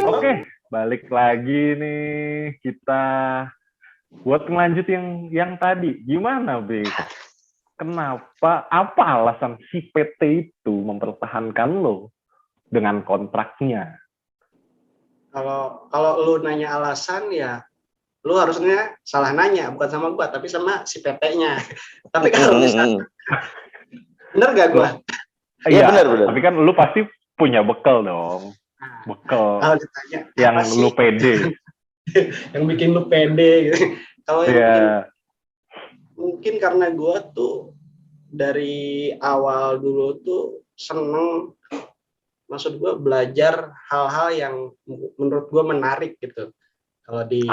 Oke, balik lagi nih kita buat ngelanjut yang tadi. Gimana, Be? Kenapa? Apa alasan si PT itu mempertahankan lo dengan kontraknya? Kalau lu nanya alasan ya lu harusnya salah nanya, bukan sama gua tapi sama si PT-nya. Tapi kalau misalnya bener gak gua? Iya, benar. tapi kan lu pasti punya bekal dong. Nah, Bekal kalau ditanya yang apa sih lu pede. yang bikin lu pede gitu. Kalau yang bikin Iya. mungkin karena gua tuh dari awal dulu tuh seneng, maksud gue belajar hal-hal yang menurut gue menarik gitu. Kalau di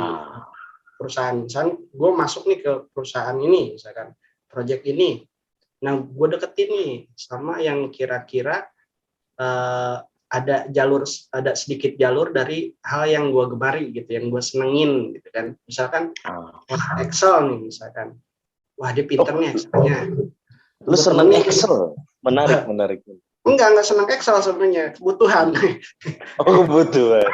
perusahaan, misalnya gue masuk nih ke perusahaan ini, misalkan project ini, nah gue deketin nih sama yang kira-kira ada sedikit jalur dari hal yang gue gemari gitu, yang gue senengin gitu kan. Misalkan Excel nih misalkan, wah dia pinter nih Excelnya. Lu seneng Excel? Menarik. Enggak senang Excel sebenarnya, kebutuhan. Oh, kebutuhan.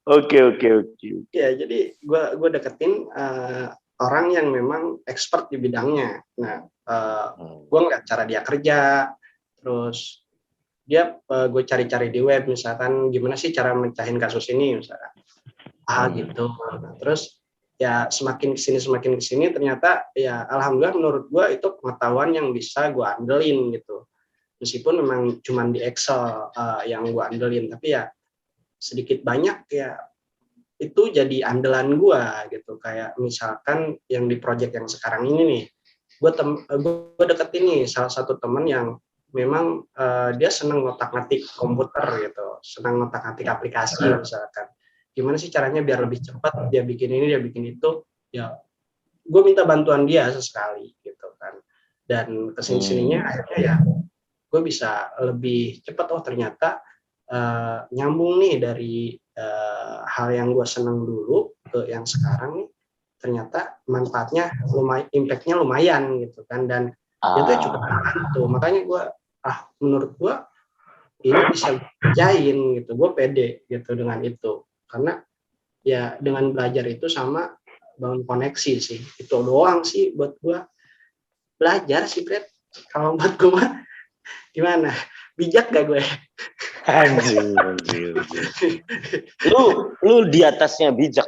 Oke. Ya, jadi gue deketin orang yang memang expert di bidangnya. Nah, gue ngeliat cara dia kerja, terus gue cari-cari di web, misalkan gimana sih cara mecahin kasus ini, misalkan. Gitu. Nah, terus ya semakin kesini ternyata ya alhamdulillah menurut gue itu pengetahuan yang bisa gue andelin gitu. Meskipun memang cuma di Excel yang gue andelin, tapi ya sedikit banyak ya itu jadi andalan gue gitu. Kayak misalkan yang di project yang sekarang ini nih, gue deketin nih salah satu temen yang memang dia seneng ngotak-ngatik komputer gitu, senang ngotak-ngatik aplikasi misalkan. Gimana sih caranya biar lebih cepat, dia bikin ini, dia bikin itu, ya gue minta bantuan dia sesekali gitu kan. Dan kesini-sininya akhirnya ya gue bisa lebih cepat, oh ternyata nyambung nih dari hal yang gue seneng dulu ke yang sekarang nih, ternyata manfaatnya lumayan, impactnya lumayan gitu kan, dan itu cukup membantu. Makanya gue menurut gue ini bisa kerjain gitu, gue pede gitu dengan itu, karena ya dengan belajar itu sama bangun koneksi sih, itu doang sih buat gue belajar sih, Brett. Kalau buat gue gimana, bijak gak gue? Anjir. Lu di atasnya bijak,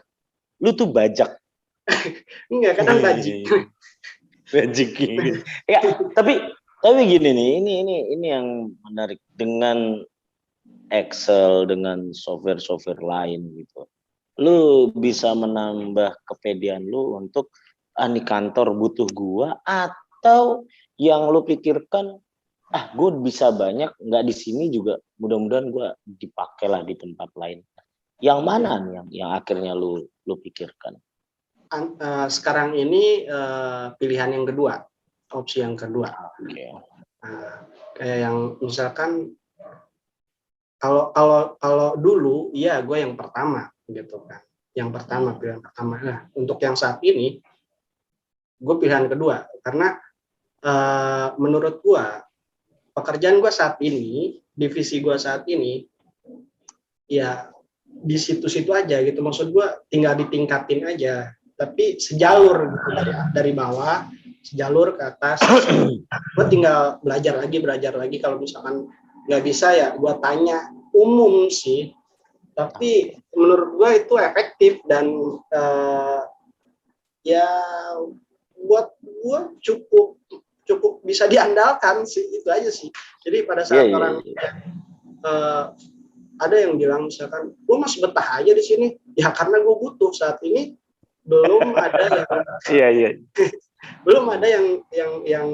lu tuh bajak. Enggak, kadang bajik. Ya, tapi gini nih, ini yang menarik dengan Excel, dengan software lain gitu. Lu bisa menambah kepedean lu untuk di kantor butuh gua, atau yang lu pikirkan gue bisa banyak, nggak di sini juga mudah-mudahan gue dipakai lah di tempat lain. Yang mana nih yang akhirnya lu pikirkan? Sekarang ini pilihan yang kedua, opsi yang kedua. Okay. Kayak yang misalkan kalau dulu ya gue yang pertama gitu kan, pilihan pertama. Nah, untuk yang saat ini gue pilihan kedua, karena menurut gue pekerjaan gue saat ini, divisi gue saat ini, ya di situ-situ aja gitu. Maksud gue tinggal ditingkatin aja, tapi sejalur gitu, dari bawah sejalur ke atas. Gue tinggal belajar lagi. Kalau misalkan nggak bisa ya gue tanya, umum sih. Tapi menurut gue itu efektif dan ya buat gue cukup bisa diandalkan sih, itu aja sih. Jadi pada saat orang ada yang bilang misalkan gue masih betah aja di sini, ya karena gue butuh saat ini. Belum ada yang belum ada yang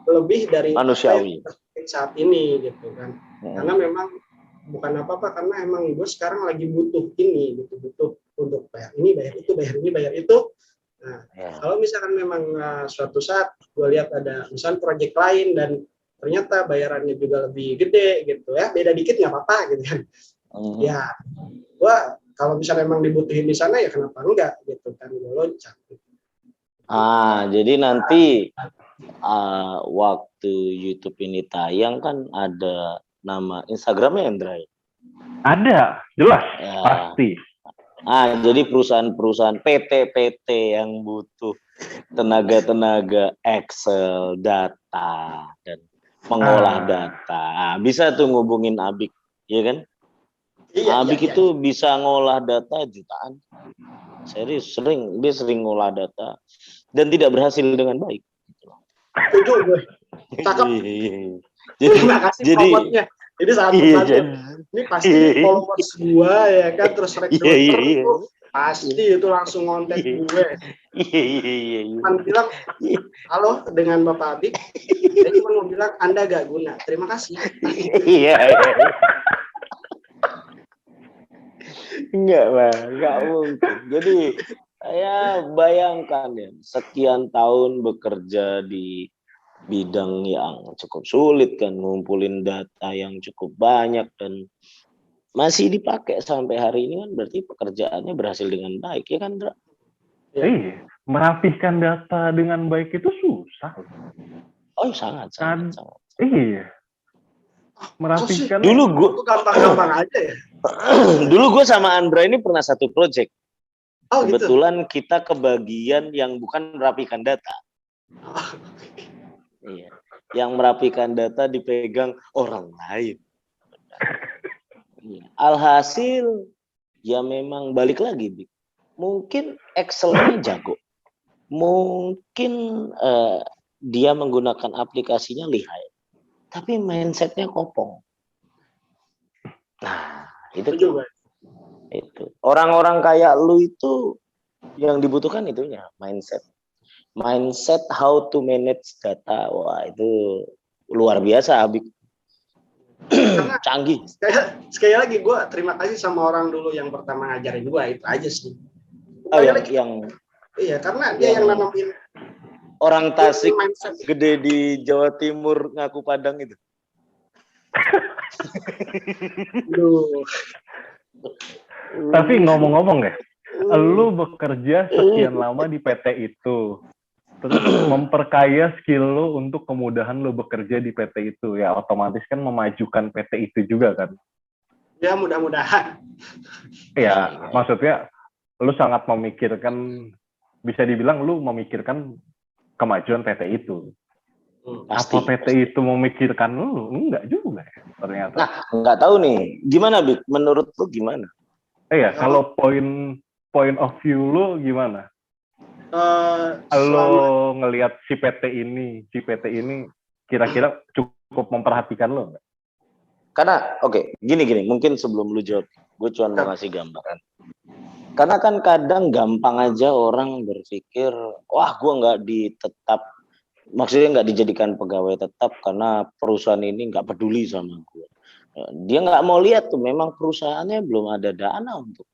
lebih dari manusiawi saat ini gitu kan. Karena memang bukan apa-apa, karena emang gue sekarang lagi butuh ini gitu, butuh untuk bayar ini, bayar itu, bayar ini, bayar itu. Nah, kalau misalkan memang suatu saat gue lihat ada misalnya proyek lain dan ternyata bayarannya juga lebih gede gitu ya, beda dikit nggak apa-apa gitu kan. Ya, gue kalau misalnya memang dibutuhin di sana ya kenapa enggak gitu kan, gue loncat. Jadi nanti waktu YouTube ini tayang kan ada nama Instagramnya Endra. Ada, jelas, Ya. pasti. Jadi perusahaan-perusahaan PT-PT yang butuh tenaga-tenaga Excel, data, dan mengolah data. Bisa tuh ngubungin Abik, ya kan? Iya, Abik iya, itu bisa ngolah data jutaan. Serius, dia sering ngolah data dan tidak berhasil dengan baik. setuju gue. Cakep. Terima kasih jadi promotnya. Jadi sangat iya, membantu. Ini pasti followers gue ya kan, terus recruiter itu pasti itu langsung ngontek gue. Iya. Kan bilang, halo dengan Bapak Abik. Saya cuma mau bilang Anda gak guna. Terima kasih. Iya. Enggak, Bang. Enggak mungkin. Jadi, saya bayangkan ya, sekian tahun bekerja di bidang yang cukup sulit kan, ngumpulin data yang cukup banyak dan masih dipakai sampai hari ini kan berarti pekerjaannya berhasil dengan baik, ya kan, Dra? Iya, merapihkan data dengan baik itu susah. Oh, sangat. Iya. Merapihkan. Dulu gue gampang-gampang aja ya. Dulu gue sama Andra ini pernah satu project. Oh, Kebetulan gitu. kita kebagian yang bukan merapikan data. Iya. Yang merapikan data dipegang orang lain. Alhasil ya memang balik lagi, Bik. Mungkin Excel-nya jago. Mungkin dia menggunakan aplikasinya lihai. Tapi mindset-nya kopong. Nah, itu tuh. Itu. Orang-orang kayak lu itu yang dibutuhkan itunya, mindset. Mindset how to manage data. Wah, itu luar biasa, Abik. Canggih. Sekali lagi gue terima kasih sama orang dulu yang pertama ngajarin gue, itu aja sih. Iya, karena dia yang nanamin orang Tasik gede di Jawa Timur ngaku Padang itu. Tapi ngomong-ngomong deh, lu bekerja sekian lama di PT itu, terus memperkaya skill lu untuk kemudahan lu bekerja di PT itu, ya otomatis kan memajukan PT itu juga kan? Ya mudah-mudahan. Ya, maksudnya lu sangat memikirkan, bisa dibilang lu memikirkan kemajuan PT itu. Pasti, apa PT itu memikirkan lu? Enggak juga ya, ternyata. Nah, enggak tahu nih. Gimana, Bik? Menurut lu gimana? Kalau point of view lu gimana? Lo ngelihat si PT ini kira-kira cukup memperhatikan lo nggak? Karena gini, mungkin sebelum lu jawab, gue cuma mau ngasih gambaran. Karena kan kadang gampang aja orang berpikir, wah gue maksudnya nggak dijadikan pegawai tetap karena perusahaan ini nggak peduli sama gue. Dia nggak mau lihat tuh memang perusahaannya belum ada dana untuk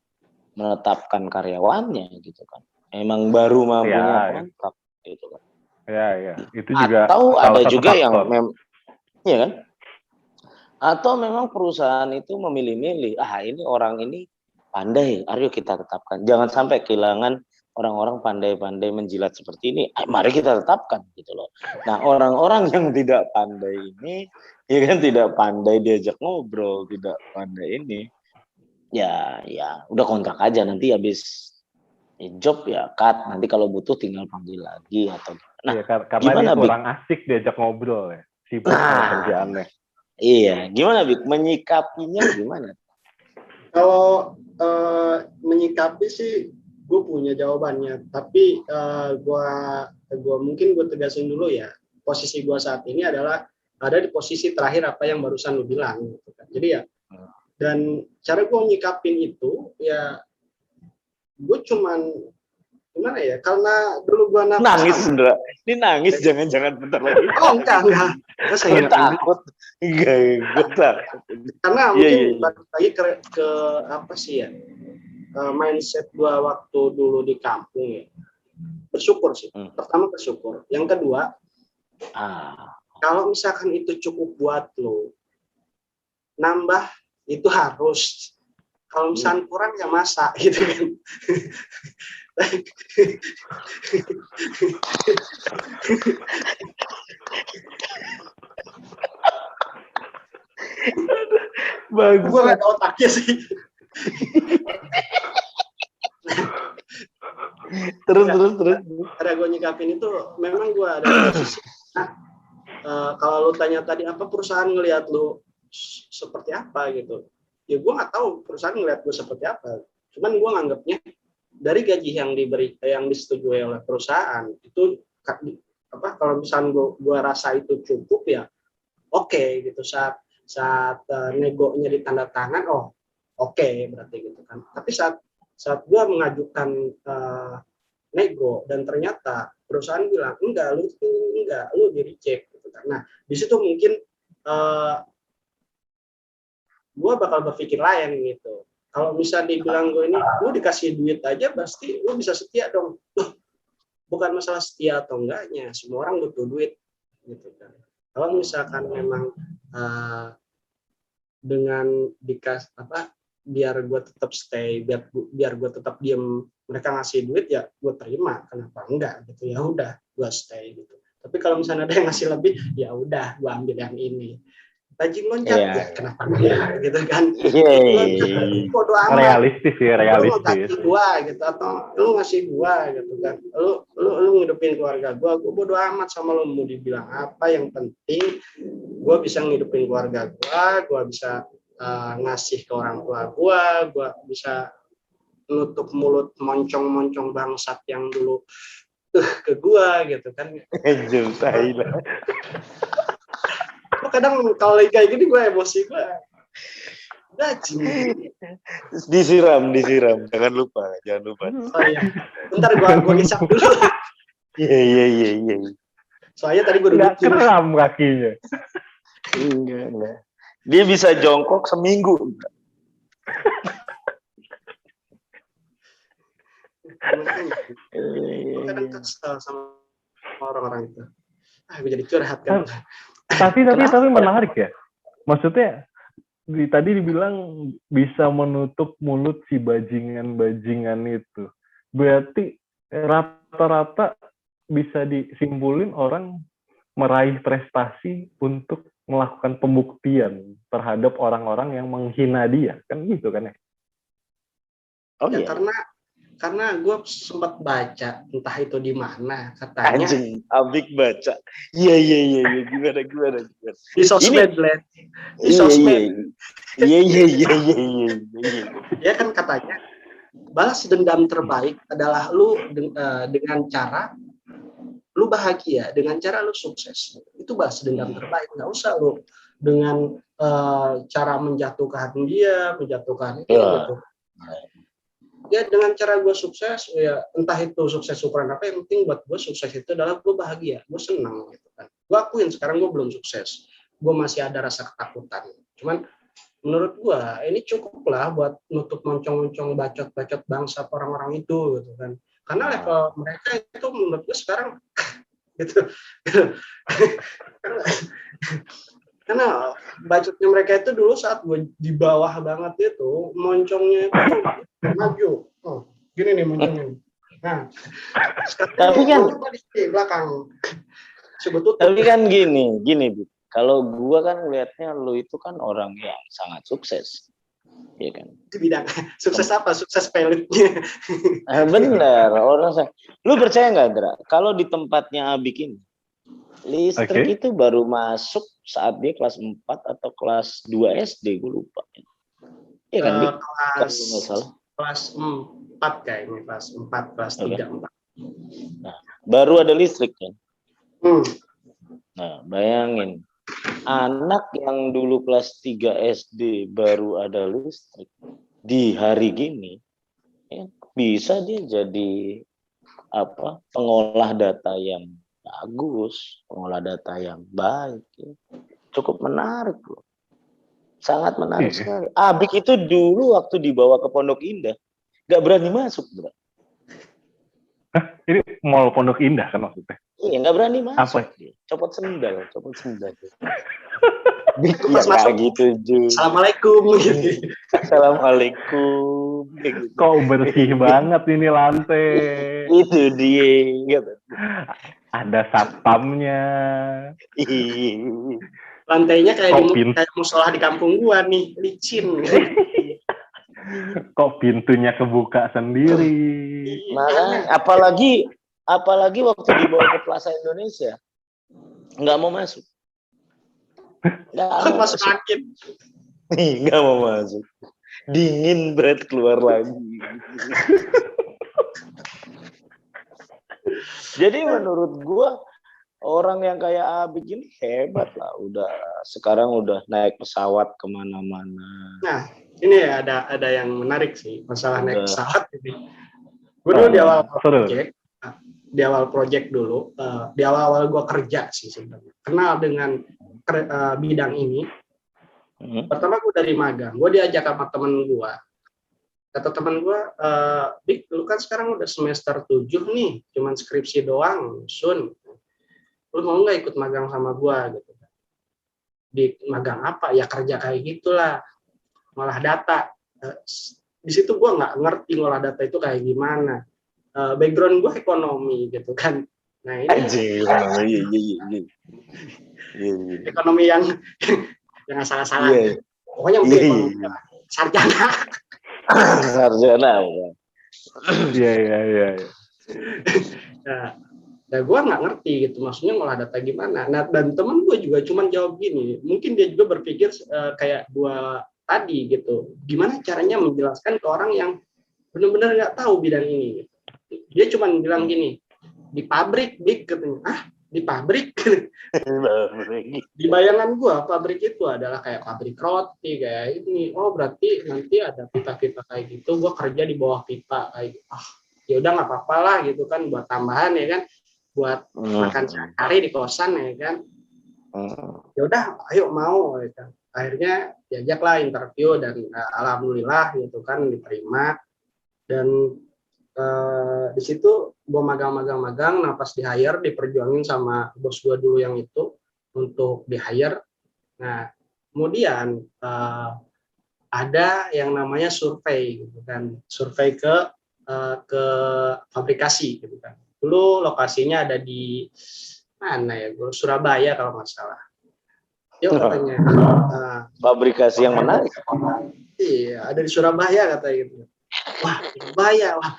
menetapkan karyawannya gitu kan. Emang baru mampunya kontrak gitu kan. Ya, itu juga. Atau ada juga yang ya kan? Atau memang perusahaan itu memilih-milih, ini orang ini pandai, ayo kita tetapkan. Jangan sampai kehilangan orang-orang pandai-pandai menjilat seperti ini. Mari kita tetapkan gitu loh. Nah, orang-orang yang tidak pandai ini, ya kan, tidak pandai diajak ngobrol, tidak pandai ini, ya udah kontrak aja, nanti habis job ya cut, nanti kalau butuh tinggal panggil lagi atau karena dia kurang asik diajak ngobrol ya, sibuk sama kerjaannya. Iya, gimana Bik? Menyikapinya gimana? Kalau menyikapi sih gue punya jawabannya, tapi gue mungkin gue tegasin dulu ya, posisi gue saat ini adalah ada di posisi terakhir apa yang barusan lu bilang gitu kan. Jadi ya, dan cara gue menyikapin itu ya, gue cuman gimana ya, karena dulu gue nangis, Indra. Ini nangis, jangan bentar lagi. Oh enggak. Saya takut. Enggak. Karena mungkin lagi ke apa sih ya, mindset gue waktu dulu di kampung ya. Bersyukur sih. Pertama bersyukur. Yang kedua, kalau misalkan itu cukup buat lo, nambah itu harus. Kalau misalkan kurang ya masak gitu kan. Bagus. Gue nggak ada otaknya sih. Terus. Cara gue nyikapin itu, memang gue ada posisi. Kalau lu tanya tadi apa perusahaan ngelihat lu seperti apa gitu, ya gue nggak tahu perusahaan ngelihat gue seperti apa. Cuman gue nganggapnya dari gaji yang disetujui oleh perusahaan itu kalau misalnya gue rasa itu cukup ya oke, gitu. Saat negonya ditanda tangan, oke, berarti gitu kan. Tapi saat gue mengajukan nego dan ternyata perusahaan bilang enggak, lu di reject gitu kan. Nah di situ mungkin gue bakal berpikir lain gitu. Kalau misalnya dibilang gue ini, lu dikasih duit aja pasti lu bisa setia dong. Bukan masalah setia atau enggaknya, semua orang butuh duit gitu kan. Kalau misalkan memang dengan biar gue tetap stay, biar gue tetap diem, mereka ngasih duit ya gue terima, kenapa enggak gitu, ya udah gue stay gitu. Tapi kalau misalnya ada yang ngasih lebih, ya udah gue ambil yang ini. Bajing loncat ya kenapa enggak gitu kan. Bodo amat. Realistis ya, realistis. Lu ngasih gua gitu, atau lu ngasih gua gitu kan. Lu ngidupin keluarga gua bodo amat sama lu mau dibilang apa, yang penting gua bisa ngidupin keluarga gua bisa ngasih ke orang tua gua bisa nutup mulut moncong-moncong bangsat yang dulu ke gua gitu kan. Kadang kalau kayak gini gue emosi gue. Disiram, jangan lupa. Oh iya. Bentar gue ngisap dulu. Iya. Soalnya tadi gue nggak kram kakinya. Enggak. Dia bisa jongkok seminggu. Kadang kesel sama orang-orang itu. Gue jadi curhat kan. Tapi menarik ya. Maksudnya tadi dibilang bisa menutup mulut si bajingan itu. Berarti rata-rata bisa disimpulin orang meraih prestasi untuk melakukan pembuktian terhadap orang-orang yang menghina dia, kan gitu kan ya? Oh ya, karena gue sempat baca, entah itu di mana katanya. Anjing, Abik baca. Iya. Gimana? Di sosmed, Di sosmed. Iya. Ya kan katanya, balas dendam terbaik adalah lu dengan cara lu bahagia, dengan cara lu sukses. Itu balas dendam terbaik. Nggak usah lu dengan cara menjatuhkan dia, menjatuhkan ini gitu. Ya dengan cara gue sukses, ya entah itu sukses ukuran apa, yang penting buat gue sukses itu adalah gue bahagia, gue senang gitu kan. Gue akuin sekarang gue belum sukses, gue masih ada rasa ketakutan. Cuman menurut gue ini cukup lah buat nutup moncong-moncong bacot-bacot bangsa orang-orang itu gitu kan. Karena level mereka itu menurut gue sekarang gitu. Karena bacotnya mereka itu dulu saat gue di bawah banget itu, moncongnya itu maju. Gini nih moncongnya. Nah, tapi kan di belakang. Tapi kan gini, kalau gue kan melihatnya lu itu kan orang yang sangat sukses. Iya kan? Di bidang sukses apa? Sukses pelitnya. Bener, lu percaya nggak, Dra? Kalau di tempatnya Abik ini, listrik itu baru masuk saat dia kelas 4 atau kelas 2 SD, gue lupa. Iya kan, Dik? Kelas 4 kayaknya, kelas 4, kelas 3, 4. Nah, baru ada listrik kan? Nah, bayangin. Anak yang dulu kelas 3 SD baru ada listrik, di hari gini, ya, bisa dia jadi pengolah data yang bagus, pengolah data yang baik, ya. Cukup menarik loh, sangat menarik sekali. Abik itu dulu waktu dibawa ke Pondok Indah, nggak berani masuk, bro. Ini mall Pondok Indah kan maksudnya? Iya, nggak berani masuk. Dia. Copot sendal. Pas masuk gitu, Ju. Assalamualaikum. Assalamualaikum. Kok bersih banget ini lantai. Itu dia. Ada satpamnya. Lantainya Kok kayak musola di kampung gua nih, licin. kok pintunya kebuka sendiri? Nah, apalagi waktu dibawa ke Plaza Indonesia, nggak mau masuk. Nggak mau Masuk masuk. angin. Nggak mau masuk. Dingin berat keluar lagi. Jadi menurut gua orang yang kayak Abik ini hebat lah. Sekarang udah naik pesawat kemana-mana. Nah, ini ya ada yang menarik sih masalah naik pesawat ini. Gue dulu di awal project dulu, di awal gue kerja sih sebenarnya. Kenal dengan bidang ini. Pertama gue dari magang, gue diajak sama temen gue. Kata temen gue, Dik, lu kan sekarang udah semester 7 nih, cuman skripsi doang, Sun. Lu mau nggak ikut magang sama gue gitu? Di magang apa? Ya kerja kayak gitulah, ngolah data. Di situ gue nggak ngerti ngolah data itu kayak gimana. Background gue ekonomi gitu kan. Nah ini ekonomi yang salah-salah. Pokoknya untuk ekonomi sarjana. Sarjana. Iya. Nah, gue nggak ngerti gitu, maksudnya ngolah data gimana. Nah, dan temen gue juga cuman jawab gini, mungkin dia juga berpikir kayak gue tadi gitu, gimana caranya menjelaskan ke orang yang benar-benar nggak tahu bidang ini. Gitu. Dia cuman bilang gini, di pabrik, Dik, katanya. Di pabrik? Di bayangan gue, pabrik itu adalah kayak pabrik roti, kayak ini. Oh, berarti nanti ada pipa-pipa kayak gitu, gue kerja di bawah pipa kayak gitu. Ya udah nggak apa-apa lah gitu kan, buat tambahan ya kan, buat makan sehari di kosan ya kan. Ya udah, ayo mau ya kan. Akhirnya diajaklah interview dan alhamdulillah gitu kan diterima. Dan di situ gue magang, nah pas di hire diperjuangin sama bos gue dulu yang itu untuk di hire. Nah kemudian ada yang namanya survei gitu kan, survei ke fabrikasi gitu kan. Dulu lokasinya ada di mana ya, Surabaya kalau nggak salah. Yuk katanya. Fabrikasi yang menarik. Iya, ada di Surabaya katanya gitu. Wah, Surabaya, wah.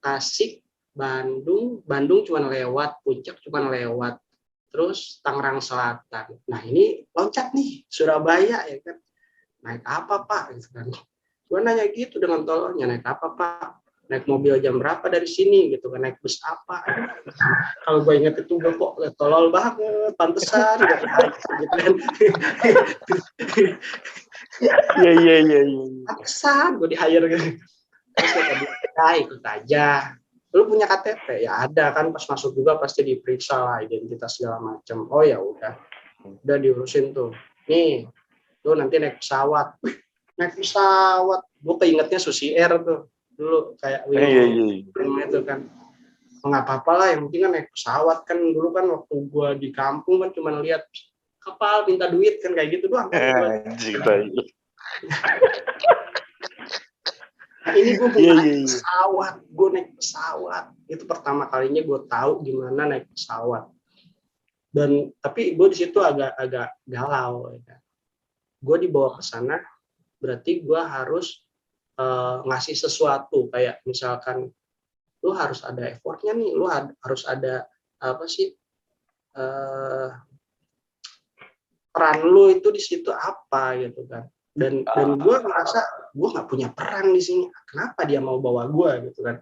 Tasik, Bandung cuma lewat, Puncak cuma lewat. Terus Tangerang Selatan. Nah, ini loncat nih, Surabaya ya kan. Naik apa, Pak? Gitu kan. Gue nanya gitu dengan tololnya, naik apa, Pak? Naik mobil jam berapa dari sini gitu kan, naik bus apa? Kalau gue inget itu gue kok tolol banget, pantesan gitu kan. Iya. Pantesan gue di hire gitu. Terus kata ikut aja. Lu punya KTP? Ya ada kan, pas masuk juga pasti diperiksa lah identitas segala macam. Oh ya udah diurusin tuh. Nih, lu nanti naik pesawat. Naik pesawat, gue keingetnya Susi Air tuh dulu kayak itu kan. Nggak apa-apa lah, yang penting kan naik pesawat kan. Dulu kan waktu gue di kampung kan cuma lihat kapal minta duit kan kayak gitu doang. Nah ini gue naik pesawat, gue naik pesawat. Itu pertama kalinya gue tahu gimana naik pesawat. Dan tapi gue di situ agak galau. Ya. Gue dibawa ke sana, berarti gue harus ngasih sesuatu kayak misalkan lu harus ada effortnya nih, lu harus ada apa sih peran lu itu di situ apa gitu kan. Dan gue ngerasa gue nggak punya peran di sini. Kenapa dia mau bawa gue gitu kan?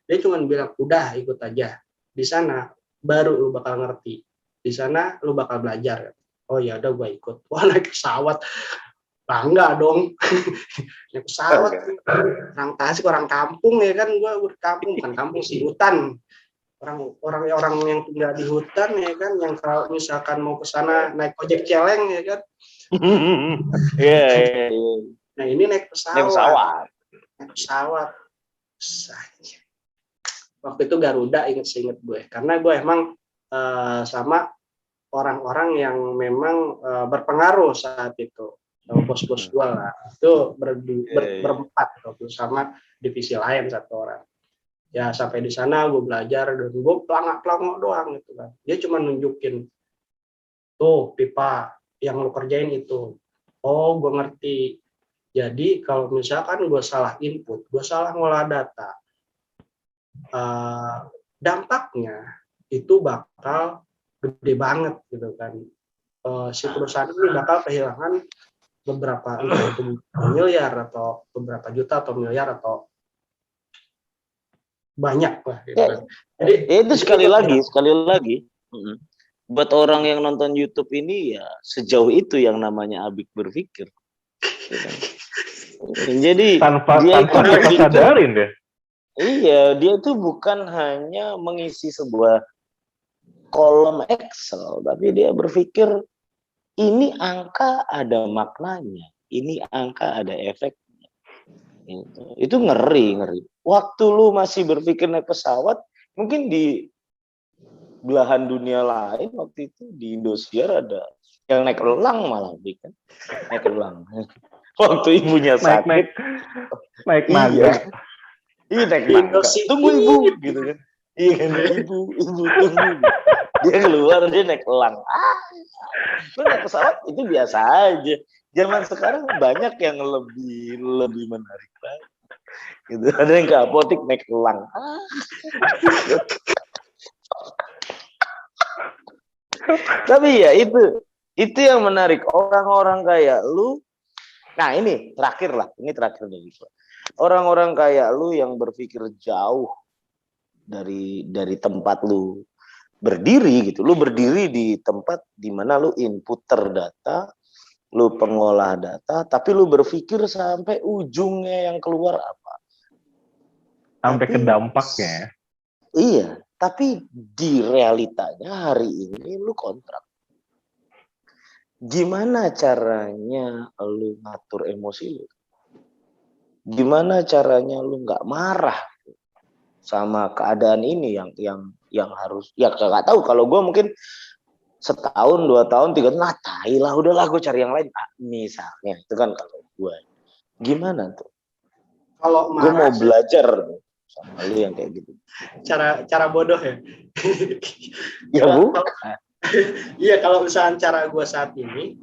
Dia cuma bilang udah ikut aja. Di sana baru lu bakal ngerti. Di sana lu bakal belajar. Oh ya udah gue ikut. Wah naik pesawat. Bangga dong. Naik pesawat. Orang Tasik, orang kampung ya kan. Gue kampung, bukan kampung sih, hutan. Orang yang tinggal di hutan ya kan, yang kalau misalkan mau ke sana naik ojek celeng ya kan. Iya. Nah ini naik pesawat. Waktu itu Garuda inget gue, karena gue emang sama orang-orang yang memang berpengaruh saat itu. Bos-bos gue lah, itu berempat waktu sama divisi lain satu orang. Ya sampai di sana gue belajar dan gue pelangak doang gitu kan. Dia cuma nunjukin tuh pipa yang lu kerjain itu. Oh, gue ngerti. Jadi kalau misalkan gue salah input, gue salah ngolah data, dampaknya itu bakal gede banget gitu kan. Si perusahaan ini bakal kehilangan beberapa, entah itu miliar atau beberapa juta atau miliar atau banyak lah gitu kan. Jadi itu sekali lagi buat orang yang nonton YouTube ini ya sejauh itu yang namanya Abik berpikir. Jadi tanpa dia kita sadarin deh. Iya, dia itu bukan hanya mengisi sebuah kolom Excel, tapi dia berpikir ini angka ada maknanya, ini angka ada efeknya. Itu ngeri. Waktu lu masih berpikir naik pesawat, mungkin di belahan dunia lain waktu itu di Indosiar ada yang naik elang malah kan, naik elang. Waktu ibunya sakit, naik naga. Iya naik naga. Tunggu ibu, gitu kan. Iya kan, ibu tunggu. Dia keluar, dia naik elang. Lu naik pesawat itu biasa aja. Zaman sekarang banyak yang lebih menarik lagi. Gitu. Ada yang ke apotik naik elang. Tapi ya itu yang menarik, orang-orang kayak lu. Nah ini terakhir nih. Orang-orang kayak lu yang berpikir jauh dari tempat lu berdiri gitu. Lu berdiri di tempat di mana lu inputer data, lu pengolah data, tapi lu berpikir sampai ujungnya yang keluar apa? Sampai ke dampaknya. Iya, tapi di realitanya hari ini lu kontrak. Gimana caranya lu ngatur emosi lu? Gimana caranya lu nggak marah sama keadaan ini yang harus, ya nggak tahu, kalau gue mungkin setahun 2 tahun 3 tahun lah udahlah gue cari yang lain misalnya itu kan. Kalau gue gimana tuh, kalau gue mau belajar sama lu yang kayak gitu, cara bodoh ya. ya bukan. Iya, kalau misalkan cara gue saat ini,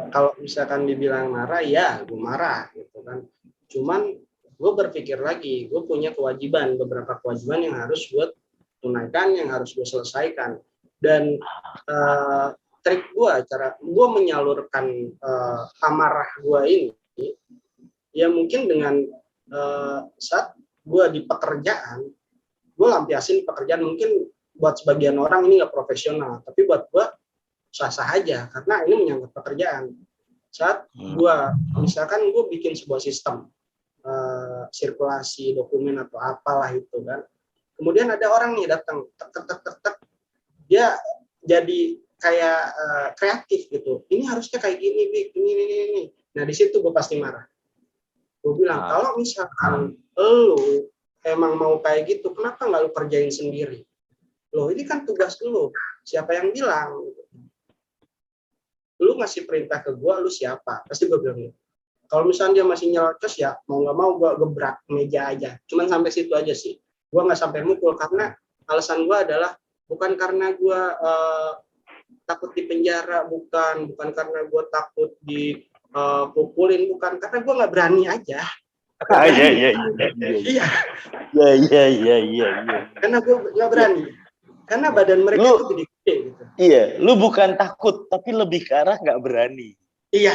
kalau misalkan dibilang marah, ya gue marah gitu kan. Cuman gue berpikir lagi, gue punya beberapa kewajiban yang harus gue tunaikan, yang harus gue selesaikan. Dan trik gue, cara gue menyalurkan amarah gue ini, ya mungkin dengan saat gue di pekerjaan, gue lampiasin pekerjaan. Mungkin buat sebagian orang ini nggak profesional, tapi buat gue sah-sah aja, karena ini menyangkut pekerjaan. Saat gue, misalkan gue bikin sebuah sistem, sirkulasi dokumen atau apalah itu kan, kemudian ada orang nih datang, dia jadi kayak kreatif gitu, ini harusnya kayak gini, ini. Nah di situ gue pasti marah. Gue bilang, kalau misalkan lo emang mau kayak gitu, kenapa nggak lo kerjain sendiri? Loh, ini kan tugas lo, siapa yang bilang? Lu ngasih perintah ke gue, lu siapa? Pasti gue bilang gitu. Kalau misalnya dia masih nyelocos, ya mau nggak mau gue gebrak meja aja. Cuman sampai situ aja sih. Gue nggak sampai mukul, karena alasan gue adalah bukan karena gue takut di penjara, bukan karena gue takut dipukulin, bukan, karena gue nggak berani aja. Iya. Karena gue nggak berani. Karena badan mereka itu gede-gede gitu. Iya, lu bukan takut, tapi lebih ke arah nggak berani. Iya.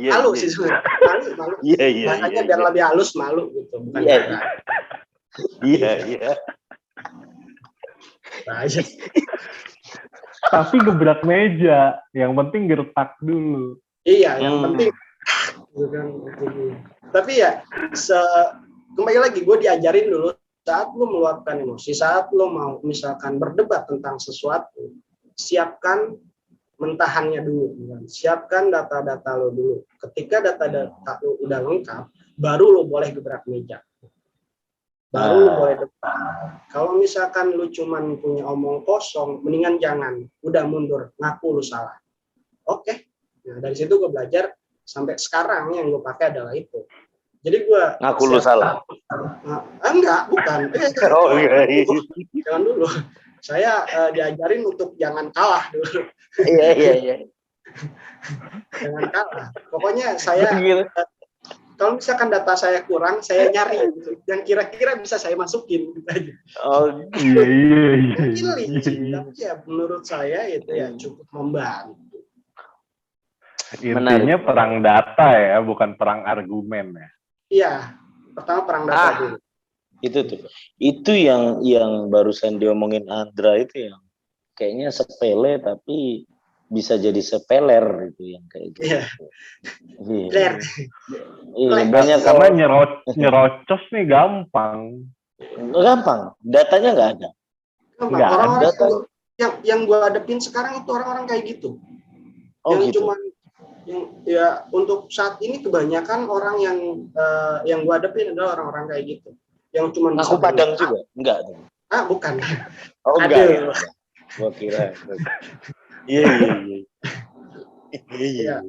Malu Iya. sih sebenarnya. Malu. Iya. Makanya biar lebih halus, malu gitu. Bukan Iya. Tapi gebrak meja, yang penting gertak dulu. Iya, yang penting. Tapi ya, kembali lagi gue diajarin dulu, saat lo meluapkan emosi, saat lo mau misalkan berdebat tentang sesuatu, siapkan mentahannya dulu, siapkan data-data lo dulu. Ketika data-data lo udah lengkap, baru lo boleh gebrak meja, baru lo boleh debat. Kalau misalkan lo cuman punya omong kosong, mendingan jangan, udah mundur, ngaku lo salah. Oke. Nah dari situ gue belajar, sampai sekarang yang gue pakai adalah itu. Jadi gue ngaku lu salah. Enggak, bukan. Oh iya. Jangan dulu. Saya diajarin untuk jangan kalah dulu. Iya. Jangan kalah. Pokoknya saya Begitu. kalau misalkan data saya kurang, saya nyari gitu. Yang kira-kira bisa saya masukin gitu aja. Oh, Iya. Mungkin licin, tapi ya menurut saya itu ya cukup membantu. Intinya Menarik. perang data ya, bukan perang argumen ya. Iya, pertama perang data dulu. Itu yang barusan diomongin Andra itu yang kayaknya sepele tapi bisa jadi sepeler gitu yang kayak gitu. Iya. Iya, banyak Karena nyerocos nih gampang. Gampang. Datanya nggak ada. Nggak Orang-orang yang gue hadapin sekarang itu orang-orang kayak gitu. Oh, yang gitu. cuman ya untuk saat ini kebanyakan orang yang gue hadapin adalah orang-orang kayak gitu. Yang cuman Aku Padang juga? Enggak. Bukan. Oh, enggak. Gua kira. Iya.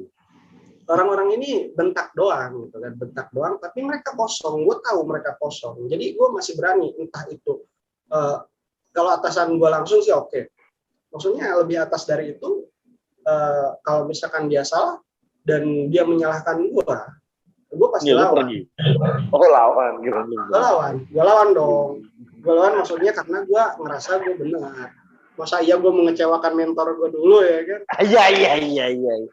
Orang-orang ini bentak doang gitu kan, bentak doang tapi mereka kosong. Gue tahu mereka kosong. Jadi gue masih berani entah itu kalau atasan gue langsung sih oke. Maksudnya lebih atas dari itu kalau misalkan dia salah dan dia menyalahkan gue pasti lawan. Oh, lawan gitu. Gue lawan dong. Gue lawan maksudnya karena gue ngerasa gue benar. Masa iya gue mengecewakan mentor gue dulu ya kan? Iya. Iya.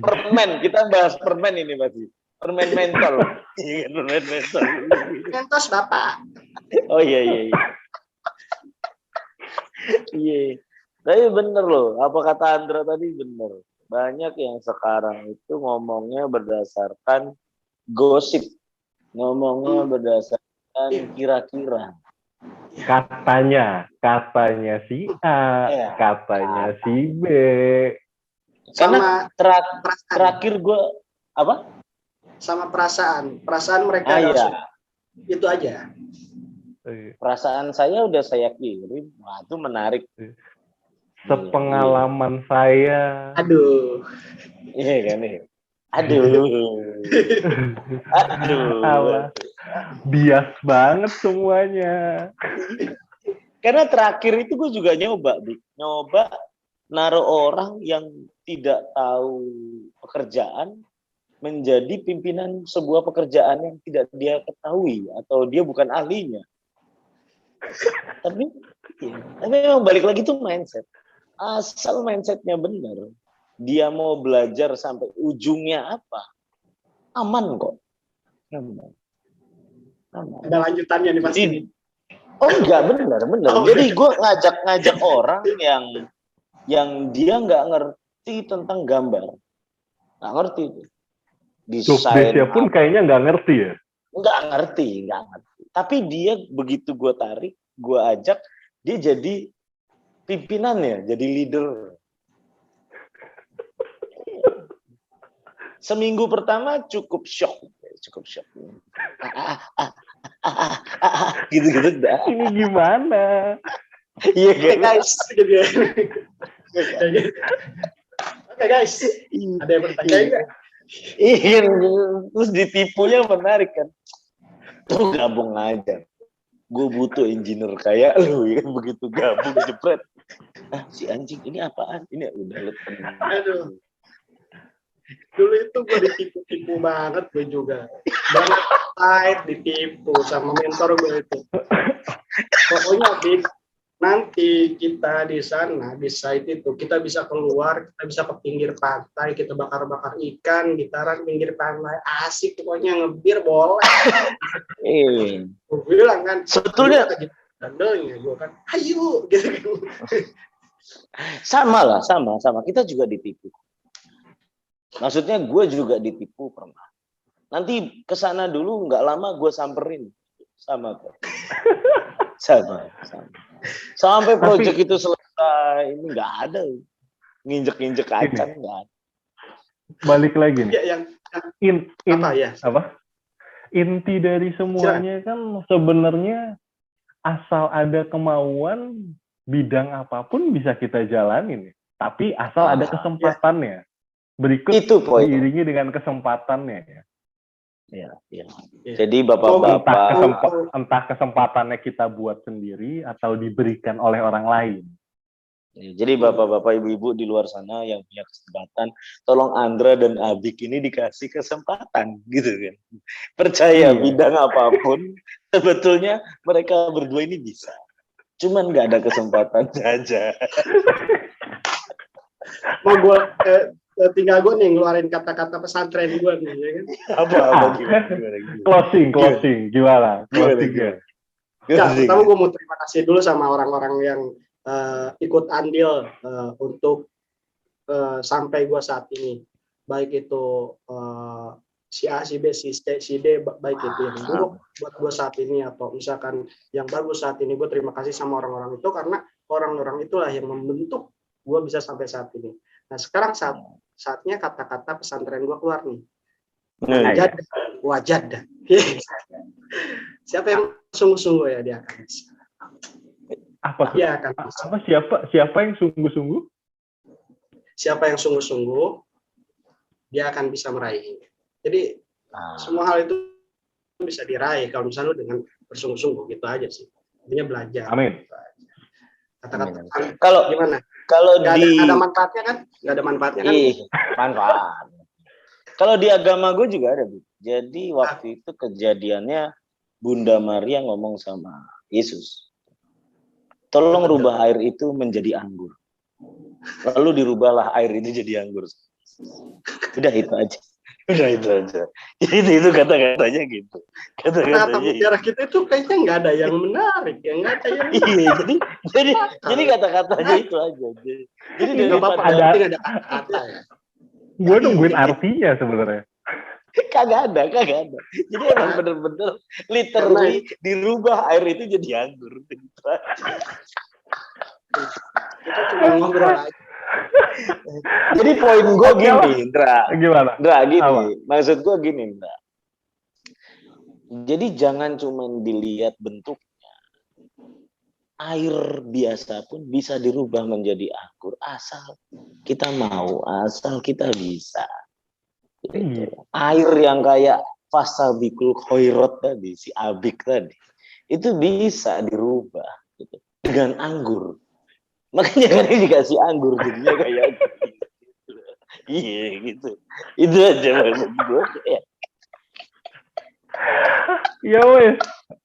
Permen, kita bahas permen ini pasti. Permen mental. Permen mental. Mentos Bapak. Oh iya. Iya. Tapi bener loh, apa kata Andra tadi bener. Banyak yang sekarang itu ngomongnya berdasarkan gosip. Ngomongnya berdasarkan kira-kira. Katanya si A, katanya si B. Karena terakhir gue apa? Sama perasaan mereka itu aja. Perasaan saya udah saya kirim, wah itu menarik. Sepengalaman saya. Aduh. Iya kan nih. Aduh. Bias banget semuanya. Karena terakhir itu gue juga nyoba naruh orang yang tidak tahu pekerjaan menjadi pimpinan sebuah pekerjaan yang tidak dia ketahui atau dia bukan ahlinya. Tapi memang balik lagi tuh mindset. Asal mindsetnya benar, dia mau belajar sampai ujungnya apa, aman kok. Aman. Ada lanjutannya nih pasti. Oh enggak, benar. Jadi gue ngajak orang yang dia nggak ngerti tentang gambar, nggak ngerti. Desain pun kayaknya nggak ngerti ya. Nggak ngerti. Tapi dia begitu gue tarik, gue ajak, dia jadi pimpinannya, jadi leader. Seminggu pertama cukup shock. Gitu dah. Ini gimana? Iya guys. Oke guys, ada yang bertanya nggak? Iya, terus ditipunya menarik kan. Tuh gabung aja. Gue butuh engineer kayak lu ya, begitu gabung jepret. Si anjing ini apaan? Ini udah tenang. Aduh. Dulu itu gue ditipu banget gue juga. Banget tight ditipu sama mentor gue itu. Pokoknya nanti kita di sana di site itu kita bisa keluar, kita bisa ke pinggir pantai, kita bakar-bakar ikan, gitaran pinggir pantai, asik pokoknya ngebir boleh. Gue bilang kan, sebetulnya dandelnya gue kan, ayo gitu. Sama kita juga ditipu. Maksudnya gue juga ditipu pernah. Nanti kesana dulu nggak lama gue samperin, sama. Sampai proyek itu selesai, ini nggak ada, nginjek kacang nggak ada. Balik lagi nih. Ya, Inti dari semuanya kan sebenarnya asal ada kemauan, bidang apapun bisa kita jalanin. Tapi asal ada kesempatannya. Berikut itu diiringi dengan kesempatannya ya. Ya, ya. Iya. Jadi Entah, bapak-bapak, entah kesempatannya kita buat sendiri atau diberikan oleh orang lain. ya, jadi bapak-bapak, ibu-ibu di luar sana yang punya kesempatan, tolong Andra dan Abik ini dikasih kesempatan, gitu kan. Percaya Iya. bidang apapun, sebetulnya mereka berdua ini bisa. Cuman nggak ada kesempatan saja. Mau gue tinggal gue nih ngeluarin kata-kata pesantren gue nih, ya kan? Apa gimana? Closing, gimana? Closingnya. Ya, pertama gue mau terima kasih dulu sama orang-orang yang ikut andil untuk sampai gue saat ini. Baik itu si A, si B, si C, si D, baik itu yang buruk buat gue saat ini atau misalkan yang bagus saat ini, gue terima kasih sama orang-orang itu karena orang-orang itulah yang membentuk gue bisa sampai saat ini. Nah sekarang saatnya kata-kata pesantren gue keluar nih. Wajadah. Siapa yang sungguh-sungguh ya dia akan bisa. Dia akan bisa. Siapa yang sungguh-sungguh? Siapa yang sungguh-sungguh dia akan bisa meraih. Jadi semua hal itu bisa diraih kalau misalnya dengan bersungguh-sungguh, gitu aja sih. Intinya belajar. Amin. Kata-kata Kalau gimana? Kalau nggak di ada manfaatnya kan? Nggak ada manfaatnya kan? Manfaat. Kalau di agama gue juga ada, Bu. Jadi waktu itu kejadiannya Bunda Maria ngomong sama Yesus, tolong rubah air itu menjadi anggur. Lalu dirubahlah air itu jadi anggur. Udah itu aja. Itu kata-katanya gitu. Kata-kata mutiara kita itu kayaknya nggak ada yang menarik, yang nggak ada yang. Iya, jadi kata-katanya itu aja. Jadi nggak apa-apa, ada kata-kata ya. Gue nungguin artinya sebenarnya. Kagak ada. Jadi emang bener-bener literally dirubah air itu jadi anggur. Kita cuma ngobrol aja. Jadi poin gue gini, Indra. Gimana? Indra, gini. Apa? Maksud gue gini, Indra. Jadi jangan cuma dilihat bentuknya. Air biasa pun bisa dirubah menjadi anggur asal kita mau, asal kita bisa. Gitu. Air yang kayak fasabikul khairat tadi, si Abik tadi, itu bisa dirubah gitu, dengan anggur. Makanya kan dikasih anggur jadinya kayak gitu. Iya gitu. Itu aja maksud gue. Ya wes,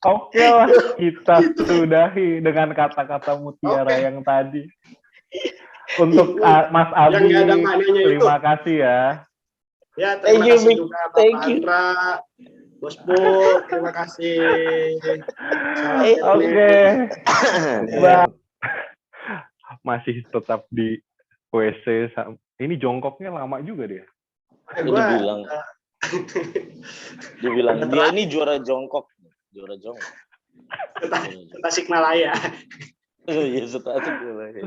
oke lah, kita sudahi dengan kata-kata mutiara yang tadi. Untuk Mas Abi, terima kasih ya. Ya, terima kasih juga Bapak Andra, Bos Bu, terima kasih. Oke. Masih tetap di WC. Ini jongkoknya lama juga dia. Dibilang dia ini juara jongkok. Tasikmalaya. Iya, Tasikmalaya.